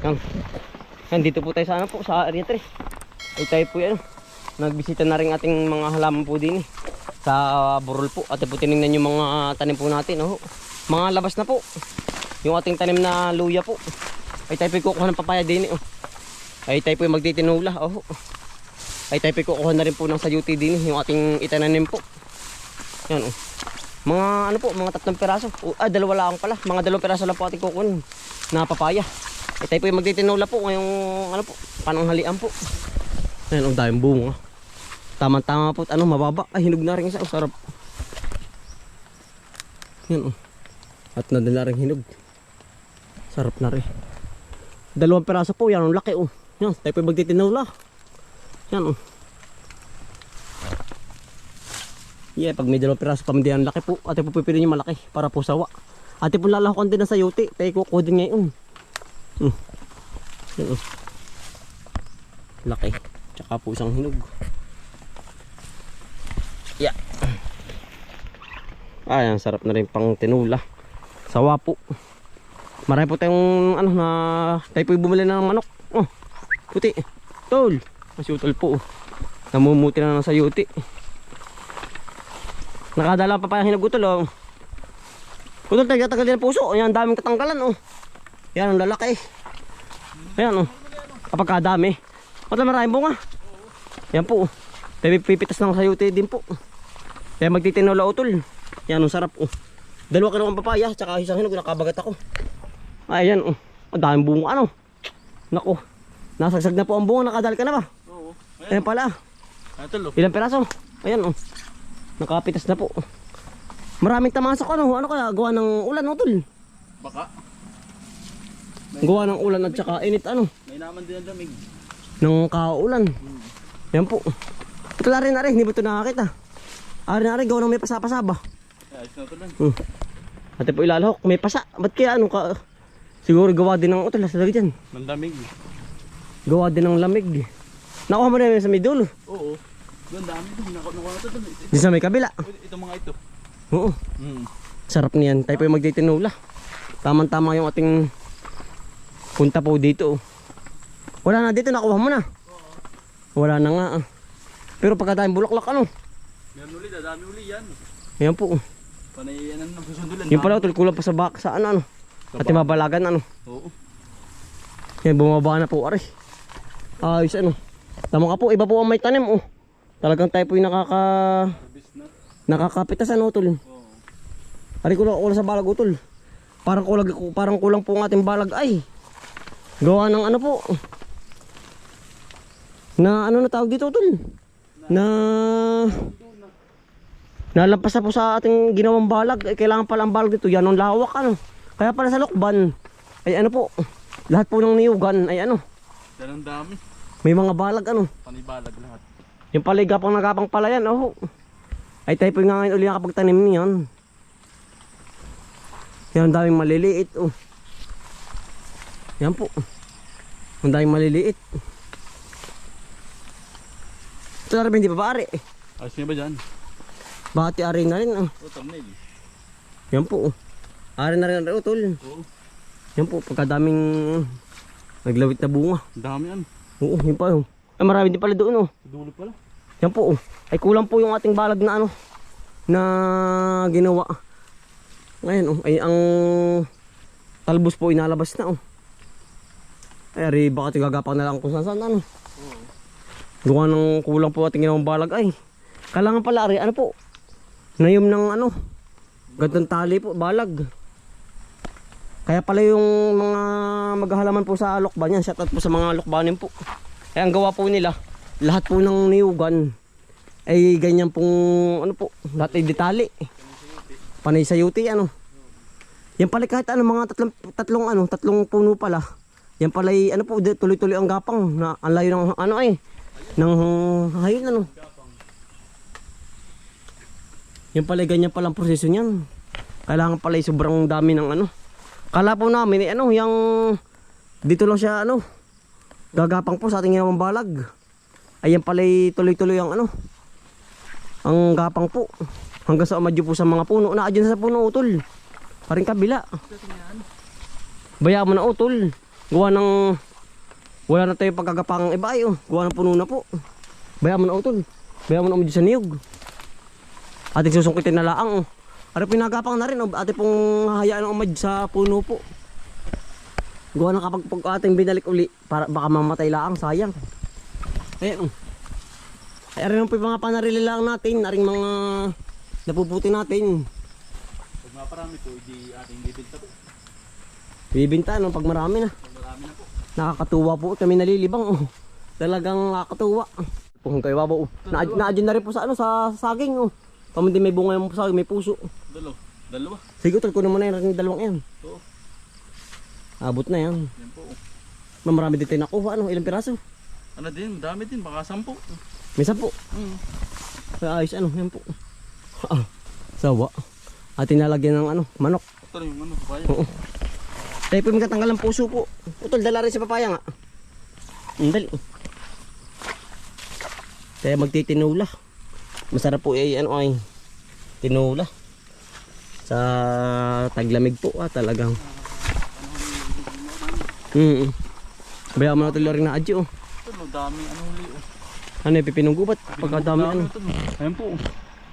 Yan. Yan, dito po tayo sa ano po, sa area 3. Ay tayo po yan. Nagbisita na rin ating mga halaman po din sa burol po. At po tinignan yung mga tanim po natin. Oh. Mga labas na po. Yung ating tanim na luya po. Ay tayo po kukuha ng papaya din. Oh. Ay tayo po magtitinula. Oh. Ay tayo po kukuha na rin po ng sayuti din. Yung ating itananim po. Yan oh. Mga ano po, mga 3 piraso. Dalawa lang pala. Mga 2 piraso lang po ating kukunin na papaya. Ay tayo po magtitinula po ngayong ano po, pananghalian po. Ayan, ang daming bunga. Tama-tama po, ano, mababa. Ay, hinog na rin isa. Sarap. Yan, oh. At nadala rin hinog. Sarap na rin. 2 piraso po, yan, ang laki, oh. Yan, tayo po magtitinula. Yan, oh. Yeah, pag may 2 piraso pa, hindi ang laki po. Ate po pipili nyo malaki para po sawa. Ate po lalahukan din na sayuti. Tayo kukuha din ngayon. Yan, oh. Laki. Tsaka po isang hinog. Yeah. Ayan, sarap na rin pang tinula. Sawa po. Marami po tayong ano na tayo po bumili ng manok. Oh, puti. Tol. Mas utol po. Namumuti na ng sayuti. Nakadala pa yung hinog utol. Oh. Utol tayo tagal din ang puso. Ayan, daming tatanggalan. Oh. Yan ang lalaki. Ayan oh. Kapag kadami. At maraming bunga. Yan po. Tayo pipitas ng sayuti din po. Kaya magtitinula utol. Yan ang sarap oh. 2 kilong papaya tsaka isang hinog nakabagat ako. Ayan oh. Ang daming bunga ano. Nako. Nasagsag na po ang bunga. Nakadal ka na ba? Oo. Ayan pala. Ilang peraso? Ayan oh. Nakapitas na po. Maraming tamasok ano. Ano kaya gawa ng ulan utol? Baka. Gawa ng ulan at saka init ano. May naman din ang lamig. Nung kaulan. Yan po. Ito na rin. Hindi ba ito nakakita? Ari na rin. Gawa ng may pasapasaba. Ayos na ito lang. Ate po ilalahok. May pasa. Ba't kaya ano ka? Siguro gawa din ng utol. Sa lagi dyan. Ng lamig. Gawa din ng lamig. Nakuha mo na yun sa may dulo. Oo. Doon dami doon. Nakuha na ito doon. Di sa may kabila. Ito mga ito. Oo. Sarap niyan. Tayo po yung magtitinula. Tama-tama yung ating punta po dito. Wala na dito. Nakuha mo na. Wala na nga. Pero pagkatayong bulaklak ano. Meron ulit. Dami uli yan. Ayan po. Panay yan ang susundulan. Yung pala utol. Kulang pa sa bak sa ano. At mabalagan ano. Oo. Yan bumaba na po. Ari. Ayos ano. Tama ka po. Iba po ang may tanim oh. Talagang tayo po yung nakakapitas ano utol. Ari kulang sa balag utol. Parang kulang po ang ating balag ay. Gawa ng ano po. Na ano na tawag dito utol? Nalampas na po sa ating ginawang balag. Ay, kailangan pala ang balag dito. Yan ang lawak ano. Kaya pala sa lukban. Ay ano po. Lahat po ng niyugan ay ano. Yan ang dami. May mga balag ano. Panibalag lahat. Yung paligapang nagapang pala yan. Oh. Ay tayo po nga ngayon uli kapag tanim niyan. Yan ang daming maliliit oh. Yan po. Ang daming maliliit. Ito na rin hindi pa ba ari? Ayos nga ba dyan? Bati ari na rin oh. O, thumbnail. Yan po oh. Ari na rin ang utol. Oo. Yan po pagkadaming naglawit na bunga. Ang dami yan. Oo yun pa oh. Ay marami din pala doon oh. Dulo pala. Yan po oh. Ay kulang po yung ating balag na ano. Na ginawa. Ngayon oh. Ay ang talbos po inalabas na oh. Ay ari baka tigagapak na lang kung saan ano. Oo. Gawa ng kulang po ating ginawang balag ay. Kailangan pala ari ano po. Nayom ng ano. Gantong tali po balag. Kaya pala yung mga maghahalaman po sa lokban yan. Shoutout po sa mga lokbanin po. Kaya ang gawa po nila. Lahat po ng niyugan. Ay ganyan pong ano po. Lahat ay detali. Panay sayuti ano. Yan pala kahit ano mga tatlong puno pala. Yan pala ay ano po tuloy-tuloy ang gapang. Na ang layo ng ano ay. Ng hayun ano. Yan pala ganyan palang proseso niyan. Kailangan pala sobrang dami ng ano. Kala po namin ano yung dito lang siya ano. Gagapang po sa ating ginawang balag. Ayan pala tuloy-tuloy ang ano. Ang gapang po. Hanggang sa umadyo po sa mga puno. Naadyan sa puno utol. Paring kabila. Bayaan mo na utol. Gawa ng wala na tayo pagkagapangang iba ay oh. Gawa ng puno na po. Bayaan mo na utol. Bayaan mo na dyan sa niyog. Ating susungkitin na laang oh. Ari pinagapang na rin oh. Ate pong hahayaan ng umad sa puno po. Gawa na kapag ating binalik uli para baka mamatay laang sayang. Ayan oh. Ay arin po yung mga panarili lang natin. Aring mga napuputi natin. Pag maparami po, hindi ating bibinta po. Bibinta no pag marami na. Pag marami na po. Nakakatuwa po kami nalilibang oh. Talagang nakakatuwa. Kung kayo babo oh. Na-adjun na rin po sa ano sa saging oh. Pamandi may bunga yung saging, may puso. Dalawa. Sige tol, kunin mo na yung dalawang yan. Oo. Abot na yan. Yan po. Marami din tayo nakuha ano, ilang piraso? Ano din, dami din, baka 10. May 10. Ay, ayos ano, yan po. Sawa. At tinalagyan ng ano, manok. Ito rin yung ano, papaya. Oo. Tayo po magtatanggal ng puso po. Utol, dala rin si papaya nga. Dali. Tayo magtitinula. Masarap po eh, ano ay tinula. Sa taglamig po talagang. Bayaan mo na tuloy rin na adyo. Ito, dami ano huli. Ano yung pipinong gubat? Pagkadami ano. Ayan po.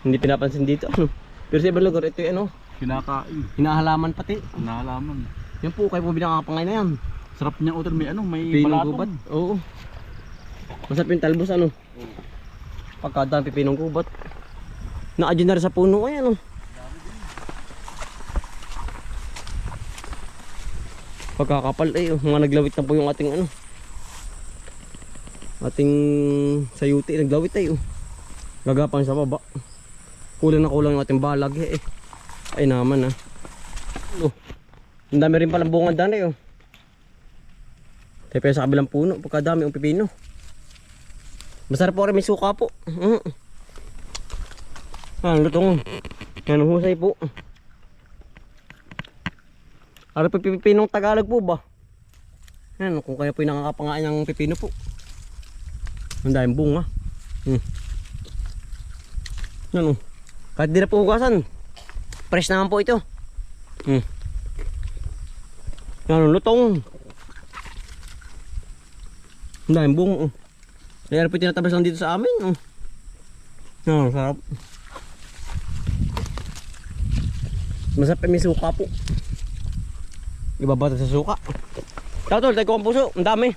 Hindi pinapansin dito ano. Pero sa ibang lugar ito yung ano. Kinakain. Hinahalaman pati. Nahalaman. Yan po kayo po binakapangay na yan. Sarap niya utol, may ano, may Pipinong balatong. gubat. Oo. Masarap yung talbos ano. Pagkadami pipinong gubat. Na-adyo na rin sa puno ay ano. Pagkakapal eh, mga naglawit na po yung ating ano. Ating sayuti, naglawit tayo. Gagapang sa baba. Kulang na kulang yung ating balag eh. Ay naman ah. Oh. Ang dami rin palang bunga daan eh oh. Tayo sa kabilang puno, pagkadami yung pipino. Masarap po rin may suka po. Ang lutong. Yan husay po. Ano po pipinong Tagalog po ba? Yan, kung kaya po yung nakakapangain ng pipino po. Ang daming bunga. Yan o. Kahit di na po hugasan. Fresh naman po ito. Yan, lutong. Ang daming bunga. Kaya po tinatabas lang dito sa amin. Yan, sarap. Masarap may suka po. Ibabata sa suka. Tol, tayo ko ang puso. Ang dami.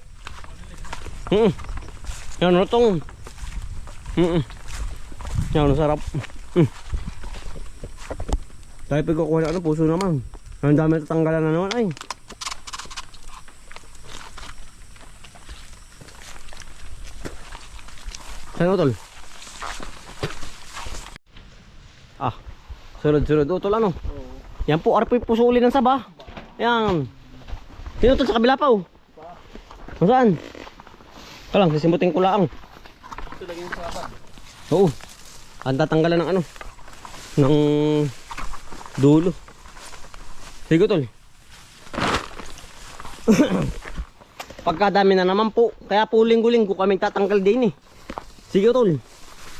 Yan, lutong. Yan, sarap. Tayo pagkukuha na ano, puso naman. Ang dami tatanggalan na naman ay. Saan tol? Sunod-sunod utol ano? Yan po, arpo yung puso uli ng saba. Yan. Sino tol sa kabila pa oh? Saan? Ito lang, sisimutin ko lang. Ito lagi yung saba. Oo. Ang tatanggalan ng ano? Ng dulo. Sige tol. Pagkadami na naman po. Kaya po linggo-linggo kaming tatanggal din eh. Sige tol.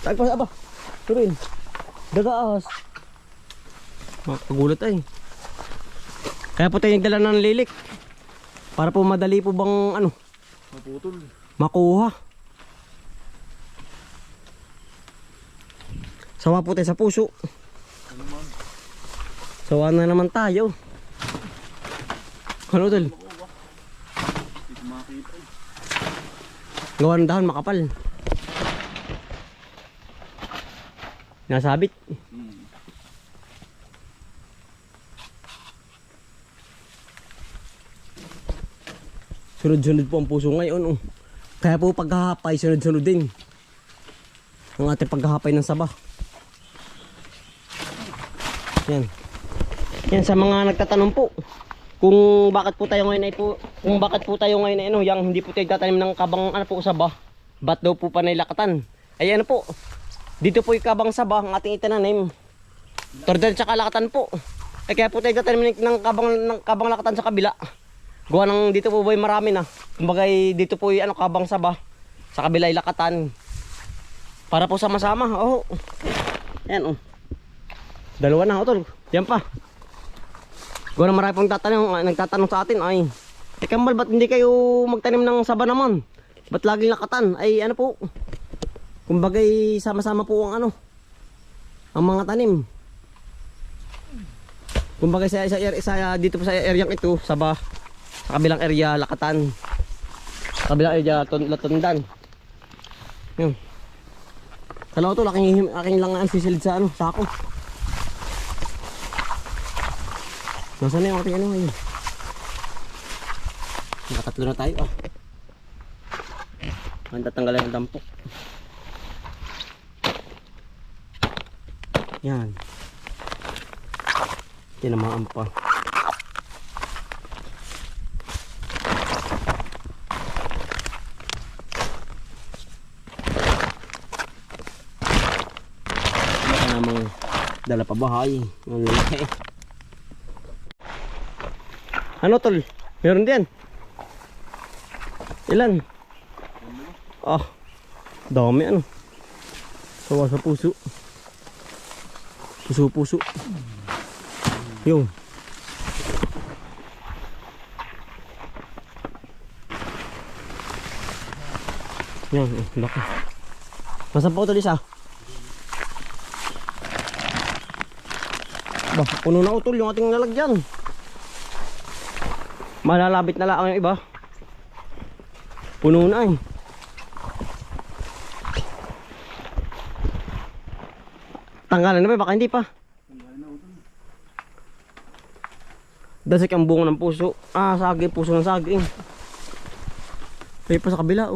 Tagpas aba. Turin. Dagaas. Makagulat ay. Kaya po tayo nagdala ng lilik. Para po madali po bang ano? Maputol. Makuha. Sawa po tayo sa puso. Ano man? Sawa na naman tayo. Ano tol? Hindi ko makakita eh. Gawa ng dahon makapal. Nasabit. Sunod-sunod po ang puso ngayon. Oh. Kaya po paghahapay, sunod-sunod din. Ang ating paghahapay ng saba. Yan. Yan sa mga nagtatanong po. Kung bakit po tayo ngayon ay po, kung bakit po tayo ngayon ay ano, yang hindi po tayo tatanim ng kabang ano po saba. Ba't daw po panay lakatan? Ay ano po. Dito po yung kabang saba ang ating itananim. Tordel sa kalakatan po. Ay kaya po tayo tatanim ng kabang lakatan sa kabila. Gawa ng dito po ba'y marami na. Kumbaga dito po yung ano, kabang saba. Sa kabila ay lakatan. Para po sama-sama. Oh. Ayan oh. Dalawa na utol. Yan pa. Gawa ng marami pong nagtatanong sa atin ay Kambal, ba't hindi kayo magtanim ng saba naman? Ba't laging lakatan? Ay ano po, kumbagay sama-sama po ang ano, ang mga tanim. Kumbagay sa dito po sa area ito, saba. Sa kabilang area, lakatan. Sa kabilang area, latundan. Yun. Kala ko to, aking lang ang sisilid sa ano, sako. Nasaan na yung ating ano ngayon? Nakatatlo na tayo Ang tatanggalan ng dampok. Yan. Tinamaan pa. Baka namang dala pa bahay. Ang lalaki. Ano tol? Meron din. Ilan? Dami ano. Sawa sa puso. Puso. Yung. Yan, laki. Nasaan pa ito isa? Bah, puno na utol yung ating nalagyan. Malalabit na lang yung iba. Puno na Tanggalan na ba? Baka hindi pa. Dasik ang bunga ng puso. Saging, puso ng saging. Ay pa sa kabila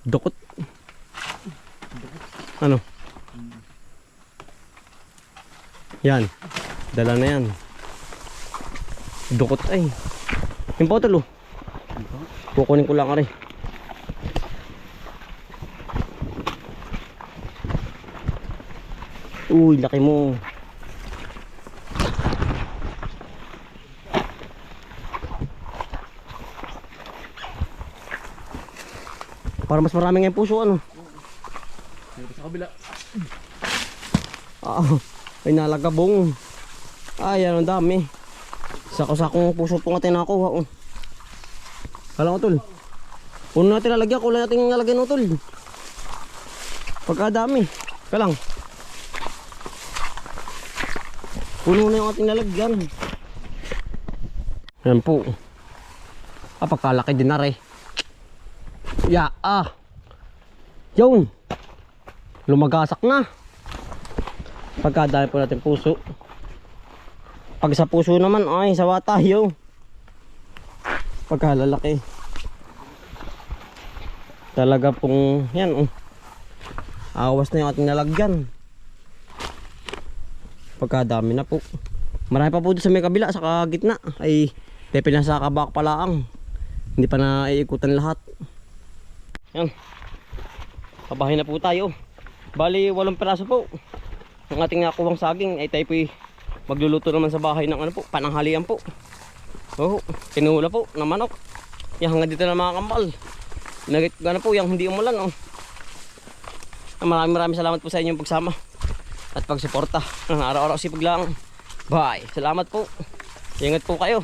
Dukot. Ano? Yan. Dala na yan. Dukot ay. Yung potol kukunin ko lang rin. Uy, laki mo. Para mas marami nga yung puso ano. Sa kabila. Ay nalagabong. Ay, ang dami. Sako-sakong puso po nga tinakuha Kala ko tol. Puno natin lalagyan, kulay natin lalagyan tol. Pagkadami. Kalang. Puno na yung ating lalagyan. Yan po. Pagkalaki din na rin. Yun. Lumagasak na. Pagkadami po natin puso. Pag sa puso naman, ay sawa tayo. Pagkalalaki. Talaga pong, yan awas na yung ating nalagyan. Pagkadami na po. Marami pa po doon sa may kabila, sa gitna. Ay, tepe na sa kabak palaang. Hindi pa na iikutan lahat. Yan. Pabahay na po tayo. Bali, 8 piraso po. Ang ating nakuwang saging ay tayo po magluluto naman sa bahay ng ano po, pananghalian po. Kinuhula po ng manok. Yan hanggang dito na mga kambal. Gana po yung hindi umulan Maraming salamat po sa inyong pagsama at pagsuporta. Araw-araw sipag lang. Bye. Salamat po. Ingat po kayo.